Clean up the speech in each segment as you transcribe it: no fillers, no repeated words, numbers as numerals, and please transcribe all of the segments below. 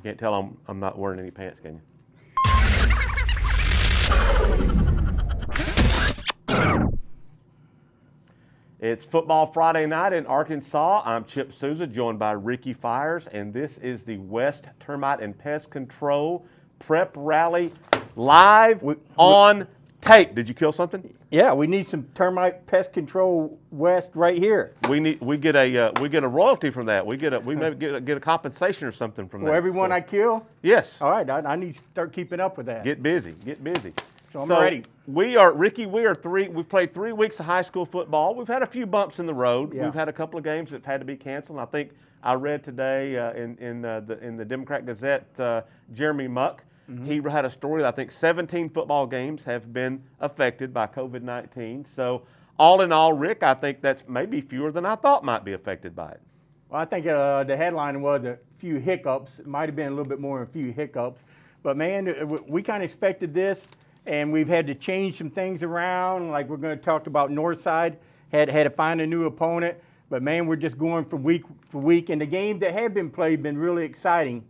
You can't tell I'm not wearing any pants, can you? It's Football Friday night in Arkansas. I'm Chip Souza, joined by Ricky Fires, and this is the West Termite and Pest Control Prep Rally live on tape. Did you kill something? Yeah, we need some termite pest control west right here. We get a royalty from that. We maybe get a compensation or something from that. For everyone I kill? Yes. All right, I need to start keeping up with that. Get busy. So I'm ready. We've played 3 weeks of high school football. We've had a few bumps in the road. Yeah. We've had a couple of games that have had to be canceled. I think I read today in the Democrat-Gazette, Jeremy Muck, he had a story that I think 17 football games have been affected by COVID-19. So all in all, Rick, I think that's maybe fewer than I thought might be affected by it. Well, I think the headline was a few hiccups. It might have been a little bit more than a few hiccups. But man, we kind of expected this. And we've had to change some things around, like we're going to talk about Northside, had to find a new opponent. But man, we're just going from week to week. And the games that have been played been really exciting.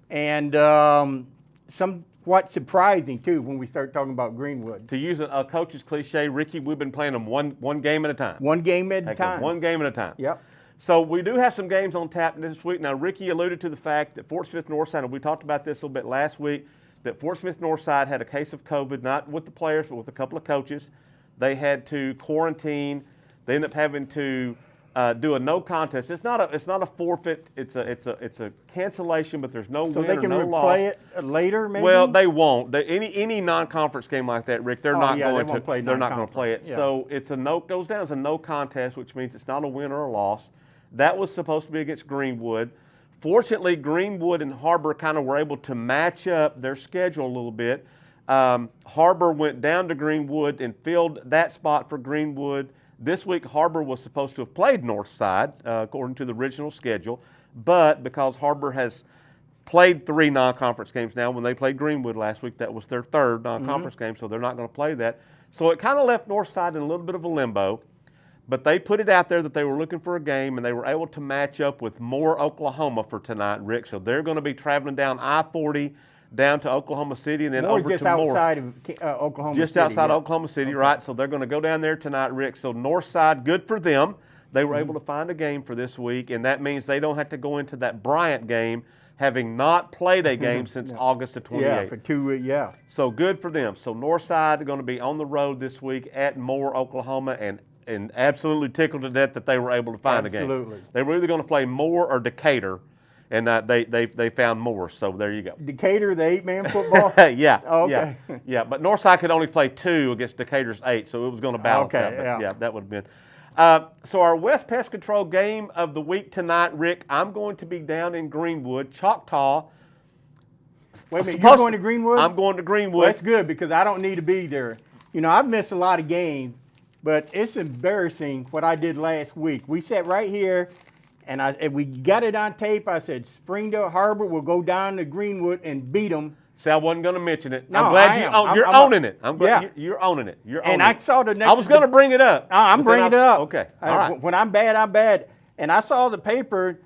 And somewhat surprising, too, when we start talking about Greenwood. To use a coach's cliche, Ricky, we've been playing them one game at a time. One game at a time. One game at a time. Yep. So we do have some games on tap this week. Now, Ricky alluded to the fact that Fort Smith Northside, and we talked about this a little bit last week, that Fort Smith Northside had a case of COVID, not with the players, but with a couple of coaches. They had to quarantine. They ended up having to do a no contest. It's not a forfeit. It's a cancellation, but there's no win or no loss. So they can replay it later, maybe? Well, they won't. Any non-conference game like that, Rick, they're not going to play it. Yeah. So goes down as a no contest, which means it's not a win or a loss. That was supposed to be against Greenwood. Fortunately, Greenwood and Harbor kind of were able to match up their schedule a little bit. Harbor went down to Greenwood and filled that spot for Greenwood. This week, Harbor was supposed to have played Northside, according to the original schedule, but because Harbor has played 3 non-conference games now, when they played Greenwood last week, that was their 3rd non-conference game, so they're not going to play that. So it kind of left Northside in a little bit of a limbo. But they put it out there that they were looking for a game, and they were able to match up with Moore, Oklahoma for tonight, Rick. So they're going to be traveling down I-40 down to Oklahoma City and then over to Moore. Just outside of Oklahoma City. Just outside Oklahoma City, right? So they're going to go down there tonight, Rick. So Northside, good for them. They were able to find a game for this week, and that means they don't have to go into that Bryant game having not played a game since August of 28. Yeah, for 2 weeks, yeah. So good for them. So Northside are going to be on the road this week at Moore, Oklahoma, and absolutely tickled to death that they were able to find a game. Absolutely. They were either going to play Moore or Decatur, and they found Moore. So there you go. Decatur, the 8-man football? Yeah. Oh, okay. Yeah, but Northside could only play 2 against Decatur's 8, so it was going to balance out. But yeah, that would have been. So our West Pest Control game of the week tonight, Rick, I'm going to be down in Greenwood, Choctaw. Wait a minute, you're going to Greenwood? I'm going to Greenwood. Well, that's good because I don't need to be there. You know, I've missed a lot of games. But it's embarrassing what I did last week. We sat right here, and we got it on tape. I said, Springdale Harbor will go down to Greenwood and beat them. See, I wasn't going to mention it. No, I'm glad you're owning it. I'm glad you're owning it. I saw the next. I was going to bring it up. I'm bringing it up. Okay. All right. When I'm bad, I'm bad. And I saw the paper,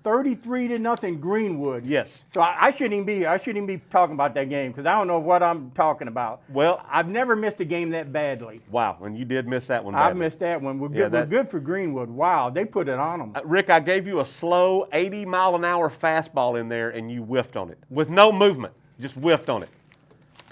33-0 Greenwood. Yes. So I shouldn't even be talking about that game because I don't know what I'm talking about. Well, I've never missed a game that badly. Wow, and you did miss that one badly. I missed that one. We're good for Greenwood. Wow, they put it on them. Rick, I gave you a slow 80-mile-an-hour fastball in there, and you whiffed on it with no movement. Just whiffed on it.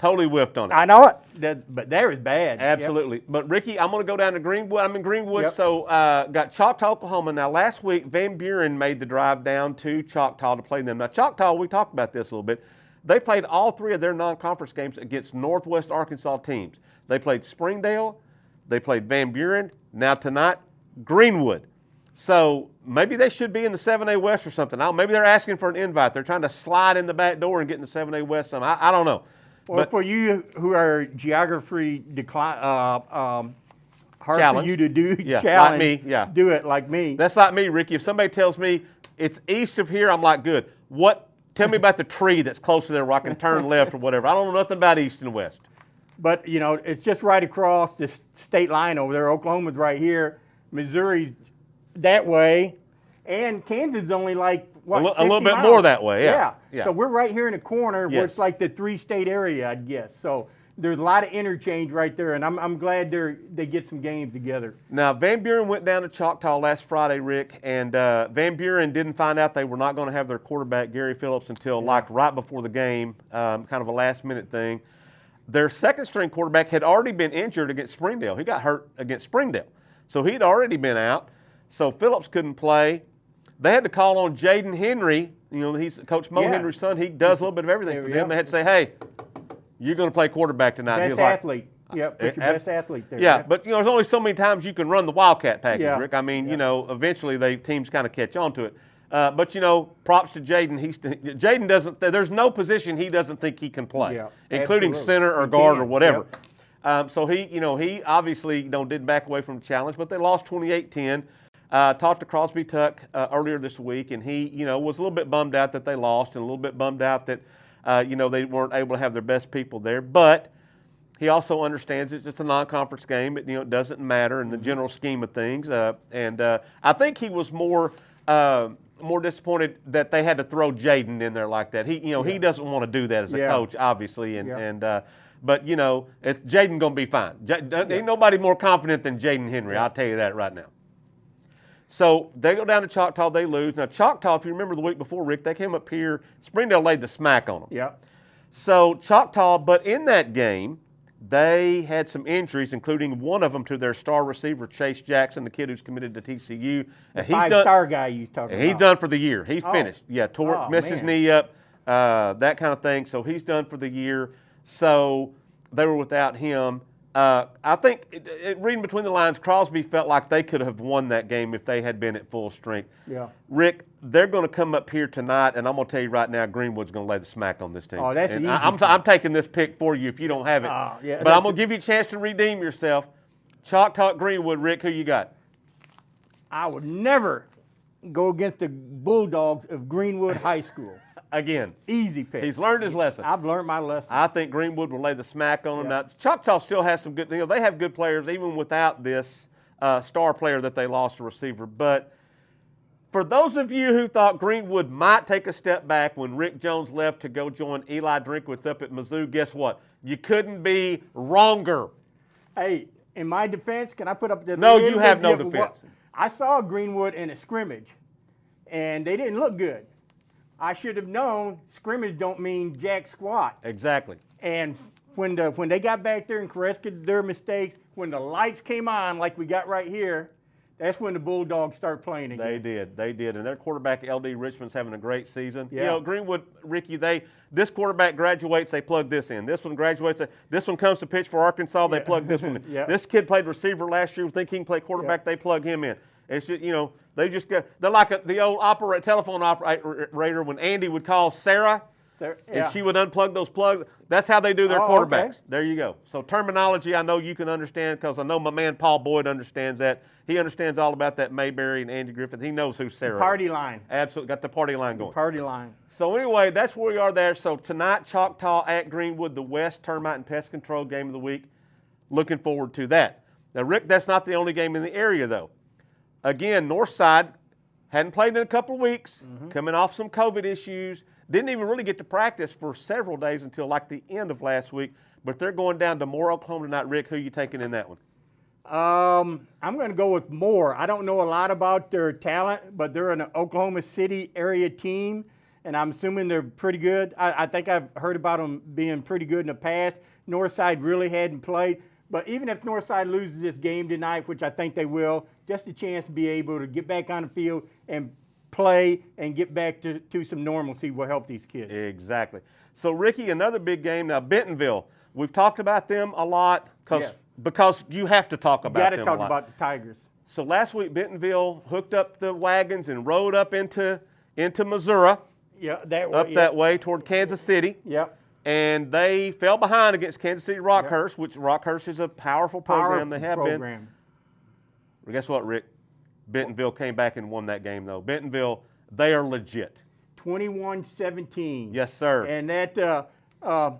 Totally whiffed on it. I know it, but there is bad. Absolutely. Yep. But, Ricky, I'm going to go down to Greenwood. I'm in Greenwood, yep. So got Choctaw, Oklahoma. Now, last week, Van Buren made the drive down to Choctaw to play them. Now, Choctaw, we talked about this a little bit. They played all 3 of their non-conference games against Northwest Arkansas teams. They played Springdale. They played Van Buren. Now, tonight, Greenwood. So maybe they should be in the 7A West or something. Maybe they're asking for an invite. They're trying to slide in the back door and get in the 7A West. I don't know. Well, for you who are geography hard challenge. for you to do like me, do it like me. That's like me, Ricky. If somebody tells me it's east of here, I'm like, good. Tell me about the tree that's closer there where I can turn left or whatever. I don't know nothing about east and west. But, you know, it's just right across the state line over there. Oklahoma's right here. Missouri's that way. And Kansas is only like, what, a little 60 bit miles? more that way, yeah. So we're right here in the corner where Yes. it's like the 3-state area, I'd guess. So there's a lot of interchange right there, and I'm glad they get some games together. Now, Van Buren went down to Choctaw last Friday, Rick, and Van Buren didn't find out they were not going to have their quarterback, Gary Phillips, until like right before the game, kind of a last-minute thing. Their second-string quarterback had already been injured against Springdale. He got hurt against Springdale. So he'd already been out. So Phillips couldn't play. They had to call on Jaden Henry. You know, he's Coach Mo Henry's son. He does a little bit of everything for them. They had to say, hey, you're going to play quarterback tonight. Best athlete. Yep, put your best athlete there. Yeah, but, you know, there's only so many times you can run the Wildcat package, Rick. I mean, Yeah. you know, eventually teams kind of catch on to it. But, you know, props to Jaden. Jaden doesn't – there's no position he doesn't think he can play, including absolutely. center or He guard can, or whatever. So he obviously, didn't back away from the challenge, but they lost 28-10. Talked to Crosby Tuck earlier this week, and he, was a little bit bummed out that they lost and a little bit bummed out that, they weren't able to have their best people there. But he also understands it's a non-conference game. It doesn't matter in the general scheme of things. And I think he was more disappointed that they had to throw Jaden in there like that. He doesn't want to do that as a coach, obviously, but Jaden gonna be fine. Ain't nobody more confident than Jaden Henry. I'll tell you that right now. So they go down to Choctaw, they lose. Now Choctaw, if you remember the week before, Rick, they came up here. Springdale laid the smack on them. Yeah. So Choctaw, but in that game, they had some injuries, including one of them to their star receiver, Chase Jackson, the kid who's committed to TCU. The five-star guy you talking about. He's done for the year. He's finished. Yeah, messed his knee up, that kind of thing. So he's done for the year. So they were without him. I think, reading between the lines, Crosby felt like they could have won that game if they had been at full strength. Yeah. Rick, they're going to come up here tonight, and I'm going to tell you right now, Greenwood's going to lay the smack on this team. Oh, that's easy. I'm taking this pick for you if you don't have it. But I'm going to give you a chance to redeem yourself. Choctaw Greenwood, Rick, who you got? I would never go against the Bulldogs of Greenwood High School. Again. Easy pick. He's learned his lesson. I've learned my lesson. I think Greenwood will lay the smack on him. Now, Choctaw still has some good, they have good players even without this star player that they lost a receiver. But for those of you who thought Greenwood might take a step back when Rick Jones left to go join Eli Drinkwitz up at Mizzou, guess what? You couldn't be wronger. Hey, in my defense, can I put up the... No, you have no defense. I saw Greenwood in a scrimmage, and they didn't look good. I should have known scrimmage don't mean jack squat. Exactly. And when they got back there and corrected their mistakes, when the lights came on like we got right here, that's when the Bulldogs start playing again. They did. And their quarterback, LD Richmond's having a great season. Yeah. Greenwood, Ricky, this quarterback graduates, they plug this in. This one graduates, this one comes to pitch for Arkansas, they plug this one in. This kid played receiver last year, think he can play quarterback, they plug him in. It's just, they're like the old telephone operator when Andy would call Sarah and she would unplug those plugs. That's how they do their quarterbacks. Okay. There you go. So terminology I know you can understand because I know my man Paul Boyd understands that. He understands all about that Mayberry and Andy Griffith. He knows who Sarah is. Party line. Absolutely. Got the party line going. Party line. So anyway, that's where we are there. So tonight, Choctaw at Greenwood, the West Termite and Pest Control game of the week. Looking forward to that. Now, Rick, that's not the only game in the area, though. Again, Northside hadn't played in a couple of weeks, coming off some COVID issues. Didn't even really get to practice for several days until like the end of last week. But they're going down to Moore, Oklahoma tonight. Rick, who are you taking in that one? I'm going to go with Moore. I don't know a lot about their talent, but they're an Oklahoma City area team, and I'm assuming they're pretty good. I think I've heard about them being pretty good in the past. Northside really hadn't played. But even if Northside loses this game tonight, which I think they will, just a chance to be able to get back on the field and play and get back to some normalcy will help these kids. Exactly. So, Ricky, another big game. Now, Bentonville, we've talked about them a lot because you have to talk about them a lot. You got to talk about the Tigers. So last week, Bentonville hooked up the wagons and rode up into Missouri. Yeah, that way. That way toward Kansas City. Yep. And they fell behind against Kansas City Rockhurst, which Rockhurst is a powerful program. They have been. Well, guess what, Rick? Bentonville came back and won that game, though. Bentonville, they are legit. 21-17. Yes, sir. And that I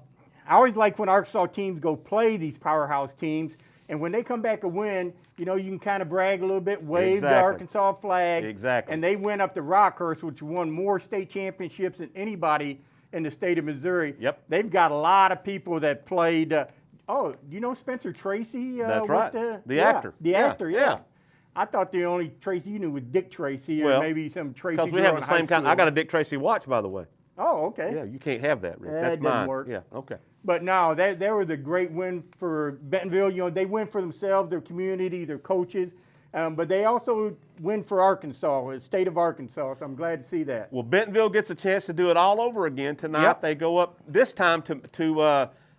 always like when Arkansas teams go play these powerhouse teams, And when they come back a win, you know, you can kind of brag a little bit, wave the Exactly. Arkansas flag. Exactly. And they went up to Rockhurst, which won more state championships than anybody in the state of Missouri. Yep. They've got a lot of people that played. Do you know Spencer Tracy? That's right. The actor. The actor, yeah. I thought the only Tracy you knew was Dick Tracy, or maybe some Tracy. Because we have the same kind. I got a Dick Tracy watch, by the way. Oh, okay. Yeah, you can't have that, Rick. That That's doesn't mine. work. Yeah, okay. But no, that was a great win for Bentonville. You know, they win for themselves, their community, their coaches, but they also win for Arkansas, the state of Arkansas. So I'm glad to see that. Well, Bentonville gets a chance to do it all over again tonight. Yep. They go up this time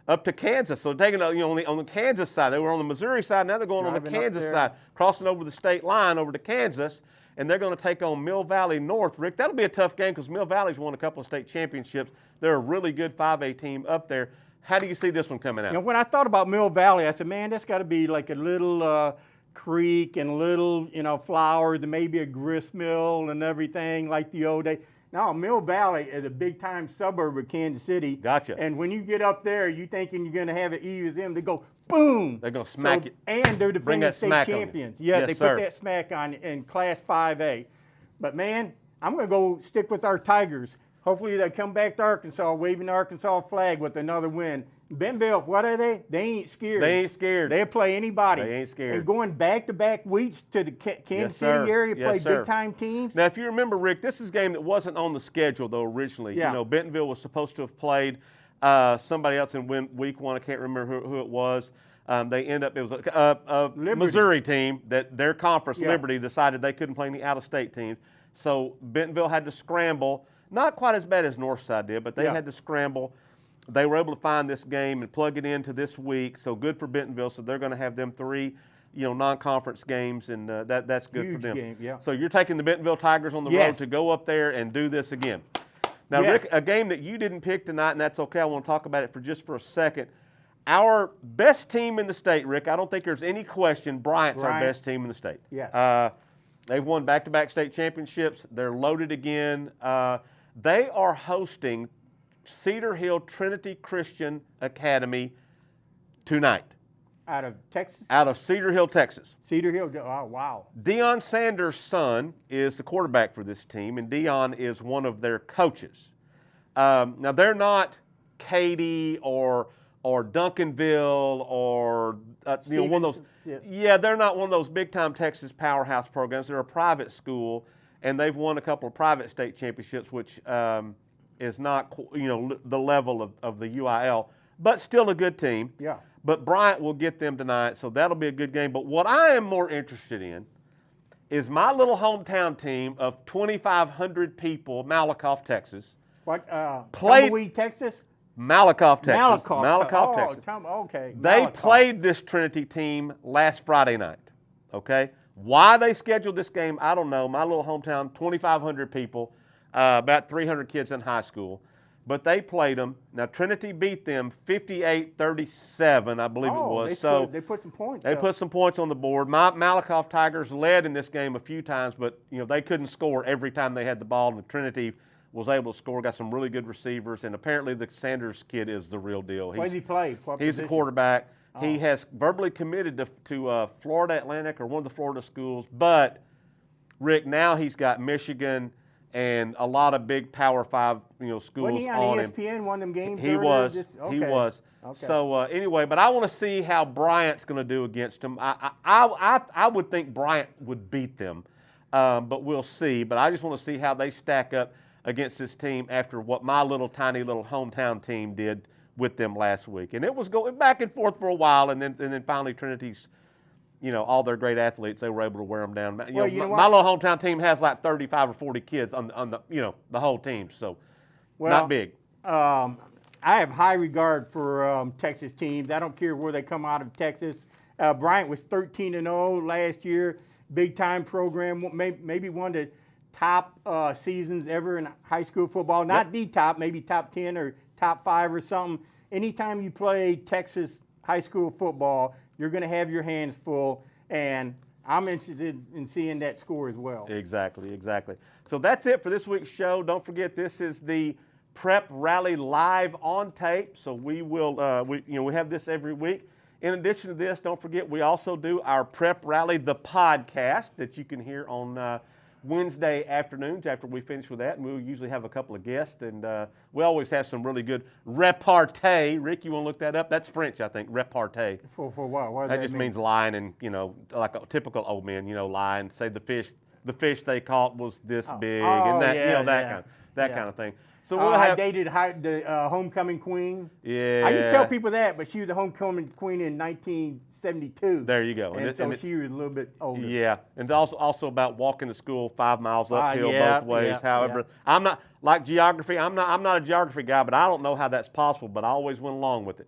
up to Kansas. So taking on the Kansas side, they were on the Missouri side. Now they're going on the Driving up Kansas there. side, crossing over the state line over to Kansas, and they're going to take on Mill Valley North. Rick, that'll be a tough game because Mill Valley's won a couple of state championships. They're a really good 5A team up there. How do you see this one coming out? You know, when I thought about Mill Valley, I said, man, that's got to be like a little creek and little, flowers and maybe a grist mill and everything like the old day. No, Mill Valley is a big-time suburb of Kansas City. Gotcha. And when you get up there, you thinking you're going to have it easy with them. They go, boom. They're going to smack it. And they're Bring defending that state smack on you. champions. Yeah, Yes, they sir. put that smack on in Class 5A. But, man, I'm going to go stick with our Tigers. Hopefully they come back to Arkansas, waving the Arkansas flag with another win. Bentonville, what are they? They ain't scared. They ain't scared. They'll play anybody. They ain't scared. And going back-to-back weeks to the Kansas sir. City area, Yes, play sir. big-time teams. Now, if you remember, Rick, this is a game that wasn't on the schedule, though, originally. Yeah. You know, Bentonville was supposed to have played somebody else in week one. I can't remember who it was. They end up, it was a Missouri team that their conference, Yeah. Liberty, decided they couldn't play any out-of-state teams. So Bentonville had to scramble. Not quite as bad as Northside did, but they Yeah. had to scramble. They were able to find this game and plug it into this week. So good for Bentonville. So they're going to have them three, non-conference games, and that's good for Huge them. game, yeah. So you're taking the Bentonville Tigers on the road Yes. to go up there and do this again. Now, Yes. Rick, a game that you didn't pick tonight, and that's okay. I want to talk about it for a second. Our best team in the state, Rick, I don't think there's any question, Bryant's our Bryant. best team in the state. Yes. They've won back-to-back state championships. They're loaded again. They are hosting Cedar Hill Trinity Christian Academy tonight Out of Texas? out of Cedar Hill, Texas. Cedar Hill? Oh, wow. Deion Sanders' son is the quarterback for this team, and Deion is one of their coaches. Now, they're not Katy or Duncanville or one of those. Yeah, they're not one of those big-time Texas powerhouse programs. They're a private school, and they've won a couple of private state championships, which is not the level of the UIL, but still a good team. Yeah. But Bryant will get them tonight, so that'll be a good game. But what I am more interested in is my little hometown team of 2,500 people, Malakoff, Texas. What? Played- Tumbleweed, Texas? Malakoff, Texas. Malakoff, Texas. Okay. They Malakoff. played this Trinity team last Friday night, okay? Why they scheduled this game, I don't know. My little hometown, 2,500 people, about 300 kids in high school. But they played them. Now, Trinity beat them 58-37, I believe it was. They put some points They up. put some points on the board. Malakoff Tigers led in this game a few times, but they couldn't score every time they had the ball, and Trinity was able to score, got some really good receivers, and apparently the Sanders kid is the real deal. Where does he play? What He's a position? quarterback. He has verbally committed to Florida Atlantic or one of the Florida schools, but, Rick, now he's got Michigan and a lot of big Power 5 schools Wasn't he on on him. ESPN, one of them games? He earlier? was. Okay. He was. Okay. So anyway, but I want to see how Bryant's going to do against him. I would think Bryant would beat them, but we'll see. But I just want to see how they stack up against this team after what my tiny little hometown team did with them last week. And it was going back and forth for a while, and then finally Trinity's, all their great athletes, they were able to wear them down. My little hometown team has like 35 or 40 kids on the whole team, so not big. I have high regard for Texas teams. I don't care where they come out of Texas. Bryant was 13-0 last year, big-time program, maybe one of the top seasons ever in high school football. Not the top, maybe top 10 or top 5 or something. Anytime you play Texas high school football, you're going to have your hands full, and I'm interested in seeing that score as well. Exactly. So that's it for this week's show. Don't forget, this is the Prep Rally live on tape. So we will, we have this every week. In addition to this, don't forget we also do our Prep Rally, the podcast that you can hear on Wednesday afternoons after we finish with that. And we'll usually have a couple of guests, and we always have some really good repartee. Rick, you want to look that up? That's French, I think, repartee. For what? What does That that just mean? means lying, and like a typical old man, lying. Say the fish they caught was this big, and that kind of thing. So we'll I have. dated the homecoming queen. Yeah. I used to tell people that, but she was the homecoming queen in 1972. There you go. And so she was a little bit older. Yeah, and also about walking to school 5 miles uphill yeah, both ways. yeah, However, yeah. I'm not like geography. I'm not a geography guy, but I don't know how that's possible. But I always went along with it.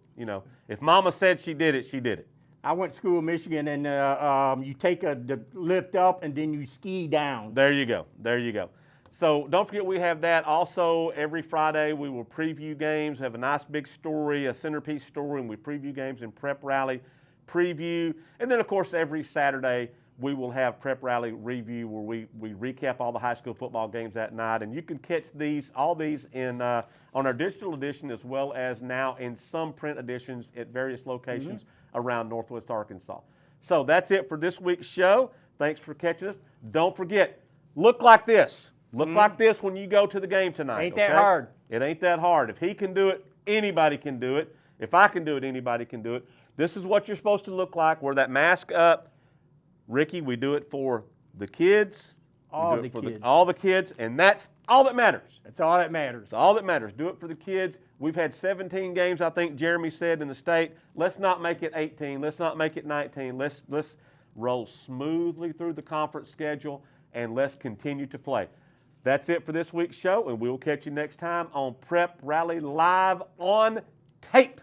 If Mama said she did it, she did it. I went to school in Michigan, and you take the lift up, and then you ski down. There you go. There you go. So don't forget we have that. Also, every Friday we will preview games, have a nice big story, a centerpiece story, and we preview games in Prep Rally preview. And then, of course, every Saturday we will have Prep Rally review where we recap all the high school football games that night. And you can catch all these on our digital edition as well as now in some print editions at various locations around Northwest Arkansas. So that's it for this week's show. Thanks for catching us. Don't forget, look like this. Look like this when you go to the game tonight. Ain't that hard. It ain't that hard. If he can do it, anybody can do it. If I can do it, anybody can do it. This is what you're supposed to look like. Wear that mask up. Ricky, we do it for the kids. All the kids. All the kids, and that's all that matters. That's all that matters. It's all that matters. Do it for the kids. We've had 17 games, I think Jeremy said, in the state. Let's not make it 18. Let's not make it 19. Let's roll smoothly through the conference schedule, and let's continue to play. That's it for this week's show, and we'll catch you next time on Prep Rally Live on Tape.